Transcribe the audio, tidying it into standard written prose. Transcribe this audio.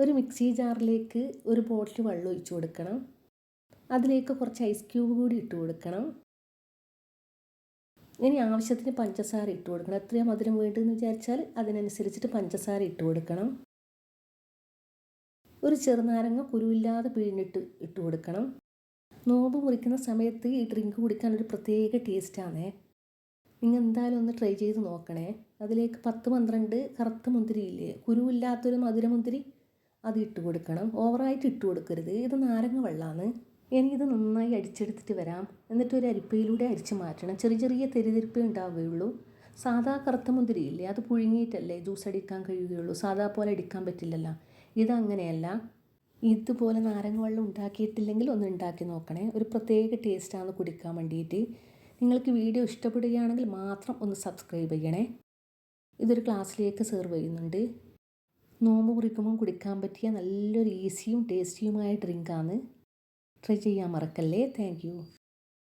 ഒരു മിക്സി ജാറിലേക്ക് ഒരു ബോട്ടിൽ വെള്ളം ഒഴിച്ച് കൊടുക്കണം. അതിലേക്ക് കുറച്ച് ഐസ് ക്യൂബ് കൂടി ഇട്ട് കൊടുക്കണം. ഇനി ആവശ്യത്തിന് പഞ്ചസാര ഇട്ട് കൊടുക്കണം. എത്രയാണ് മധുരം വേണ്ടതെന്ന് വിചാരിച്ചാൽ അതിനനുസരിച്ചിട്ട് പഞ്ചസാര ഇട്ട് കൊടുക്കണം. ഒരു ചെറുനാരങ്ങ കുരുവില്ലാതെ ഇട്ട് കൊടുക്കണം. നോമ്പ് മുറിക്കുന്ന സമയത്ത് ഈ ഡ്രിങ്ക് കുടിക്കാൻ ഒരു പ്രത്യേക ടേസ്റ്റാണേ. നിങ്ങൾ എന്തായാലും ഒന്ന് ട്രൈ ചെയ്ത് നോക്കണേ. അതിലേക്ക് 10-12 കറുത്ത മുന്തിരിയില്ലേ, കുരുവില്ലാത്തൊരു മധുരമുന്തിരി, അത് ഇട്ട് കൊടുക്കണം. ഓവറായിട്ട് ഇട്ട് കൊടുക്കരുത്. ഇത് നാരങ്ങ വെള്ളമാണ്. ഇനി ഇത് നന്നായി അരിച്ചെടുത്തിട്ട് വരാം. എന്നിട്ട് ഒരു അരിപ്പയിലൂടെ അരിച്ച് മാറ്റണം. ചെറിയ ചെറിയ തെരിതെരിപ്പേ ഉണ്ടാവുകയുള്ളൂ. സാധാ കറുത്ത മുന്തിരി ഇല്ലേ, അത് പുഴുങ്ങിയിട്ടല്ലേ ജ്യൂസ് അടിക്കാൻ കഴിയുകയുള്ളൂ. സാധാ പോലെ അടിക്കാൻ പറ്റില്ലല്ലോ. ഇതങ്ങനെയല്ല. ഇതുപോലെ നാരങ്ങ വെള്ളം ഉണ്ടാക്കിയിട്ടില്ലെങ്കിൽ ഒന്ന് ഉണ്ടാക്കി നോക്കണേ. ഒരു പ്രത്യേക ടേസ്റ്റാണ് കുടിക്കാൻ വേണ്ടിയിട്ട്. നിങ്ങൾക്ക് വീഡിയോ ഇഷ്ടപ്പെടുകയാണെങ്കിൽ മാത്രം ഒന്ന് സബ്സ്ക്രൈബ് ചെയ്യണേ. ഇതൊരു ഗ്ലാസ്സിലേക്ക് സെർവ് ചെയ്യുന്നുണ്ട്. നോമ്പ് മുറിക്കുമ്പം കുടിക്കാൻ പറ്റിയ നല്ലൊരു ഈസിയും ടേസ്റ്റിയുമായ ഡ്രിങ്കാണ്. ട്രൈ ചെയ്യാൻ മറക്കല്ലേ. Thank you.